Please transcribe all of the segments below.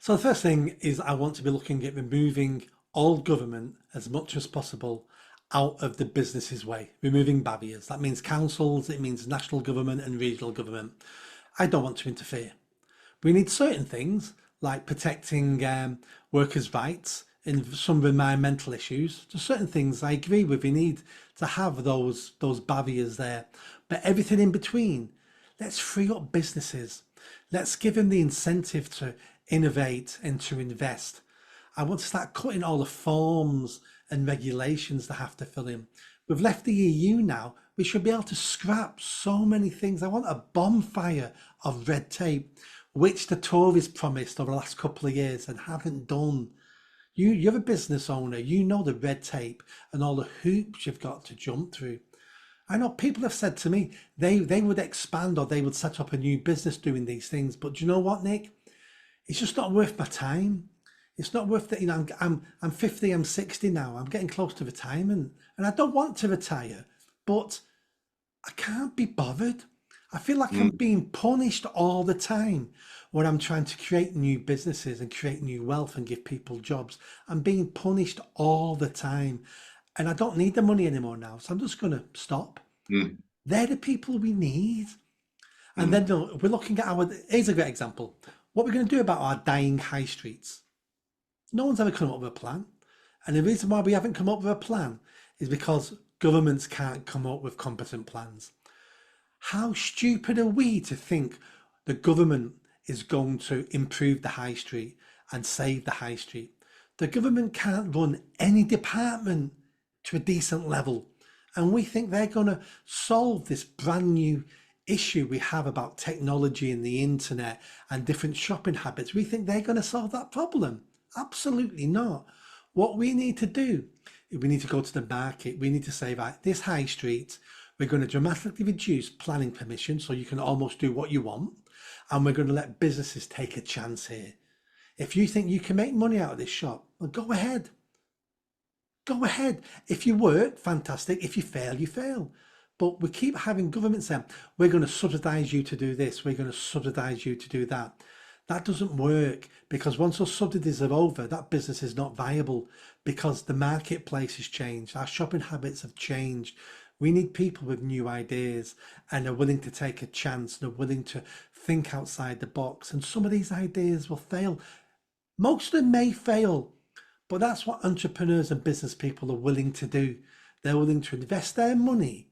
So the first thing is I want to be looking at removing all government as much as possible out of the business's way, removing barriers. That means councils, it means national government and regional government. I don't want to interfere. We need certain things like protecting workers' rights and some environmental issues. There's certain things I agree with. We need to have those barriers there, but everything in between. Let's free up businesses. Let's give them the incentive to innovate and to invest. I want to start cutting all the forms and regulations they have to fill in. We've left the EU now. We should be able to scrap so many things. I want a bonfire of red tape, which the Tories promised over the last couple of years and haven't done. You're a business owner, you know the red tape and all the hoops you've got to jump through. I know people have said to me they would expand or they would set up a new business doing these things, but do you know what, Nick? It's just not worth my time. It's not worth it. You know, I'm 50, I'm 60 now. I'm getting close to retirement, and I don't want to retire, but I can't be bothered. I feel like I'm being punished all the time when I'm trying to create new businesses and create new wealth and give people jobs. I'm being punished all the time, and I don't need the money anymore now. So I'm just going to stop. Mm. They're the people we need. And then we're looking at here's a great example. What we're going to do about our dying high streets. No one's ever come up with a plan. And the reason why we haven't come up with a plan is because governments can't come up with competent plans. How stupid are we to think the government is going to improve the high street and save the high street? The government can't run any department to a decent level. And we think they're going to solve this brand new issue we have about technology and the internet and different shopping habits. We think they're going to solve that problem. Absolutely not. What we need to do is we need to go to the market. We need to say, right, this high street, we're going to dramatically reduce planning permission so you can almost do what you want. And we're going to let businesses take a chance here. If you think you can make money out of this shop, well, go ahead. Go ahead. If you work, fantastic. If you fail, you fail. But we keep having governments saying, we're going to subsidize you to do this. We're going to subsidize you to do that. That doesn't work, because once those subsidies are over, that business is not viable because the marketplace has changed. Our shopping habits have changed. We need people with new ideas and are willing to take a chance and are willing to think outside the box. And some of these ideas will fail. Most of them may fail, but that's what entrepreneurs and business people are willing to do. They're willing to invest their money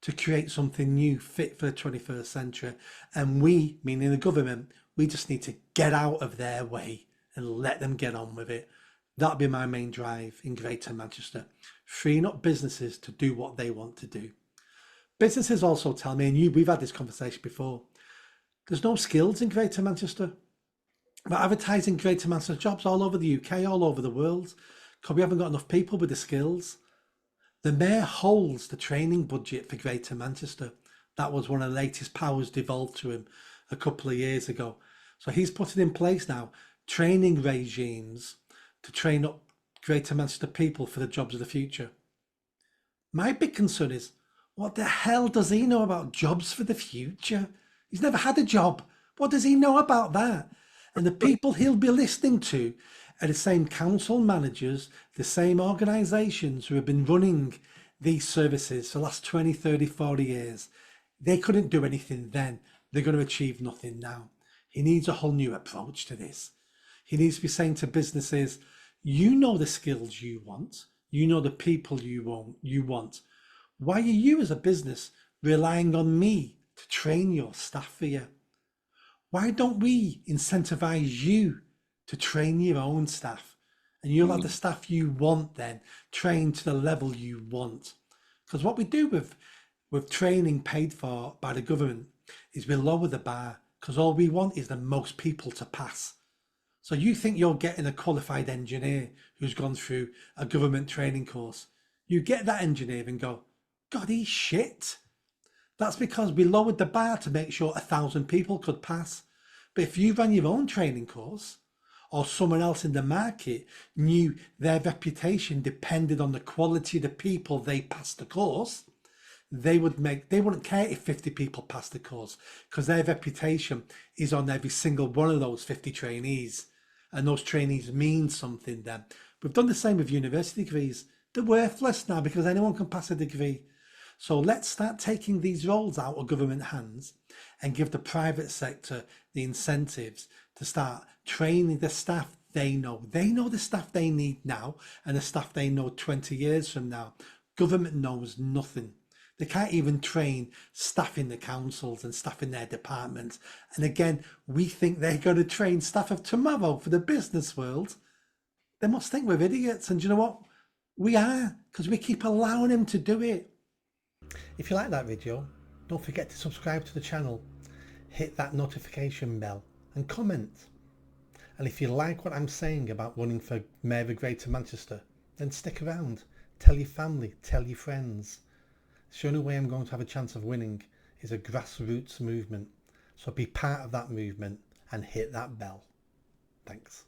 to create something new fit for the 21st century. And we, meaning the government, we just need to get out of their way and let them get on with it. That'll be my main drive in Greater Manchester, freeing up businesses to do what they want to do. Businesses also tell me, and we've had this conversation before, there's no skills in Greater Manchester. We're advertising Greater Manchester jobs all over the UK, all over the world, because we haven't got enough people with the skills. The Mayor holds the training budget for Greater Manchester. That was one of the latest powers devolved to him a couple of years ago. So he's putting in place now training regimes to train up Greater Manchester people for the jobs of the future. My big concern is, what the hell does he know about jobs for the future? He's never had a job. What does he know about that? And the people he'll be listening to are the same council managers, the same organisations who have been running these services for the last 20, 30, 40 years. They couldn't do anything then. They're going to achieve nothing now. He needs a whole new approach to this. He needs to be saying to businesses, you know the skills you want. You know the people you want. Why are you as a business relying on me to train your staff for you? Why don't we incentivize you to train your own staff? And you'll have the staff you want then trained to the level you want. Because what we do with training paid for by the government is we lower the bar, because all we want is the most people to pass. So you think you're getting a qualified engineer who's gone through a government training course. You get that engineer and go, God, he's shit. That's because we lowered the bar to make sure 1,000 people could pass. But if you ran your own training course, or someone else in the market knew their reputation depended on the quality of the people they passed the course, they wouldn't care if 50 people passed the course, because their reputation is on every single one of those 50 trainees. and those trainees mean something then. We've done the same with university degrees. They're worthless now because anyone can pass a degree. So let's start taking these roles out of government hands and give the private sector the incentives to start training the staff they know. They know the staff they need now and the staff they know 20 years from now. Government knows nothing. They can't even train staff in the councils and staff in their departments. And again, we think they're going to train staff of tomorrow for the business world. They must think we're idiots. And you know what? We are, because we keep allowing them to do it. If you like that video, don't forget to subscribe to the channel, hit that notification bell and comment. And if you like what I'm saying about running for Mayor of Greater Manchester, then stick around. Tell your family, tell your friends. The only way I'm going to have a chance of winning is a grassroots movement. So be part of that movement and hit that bell. Thanks.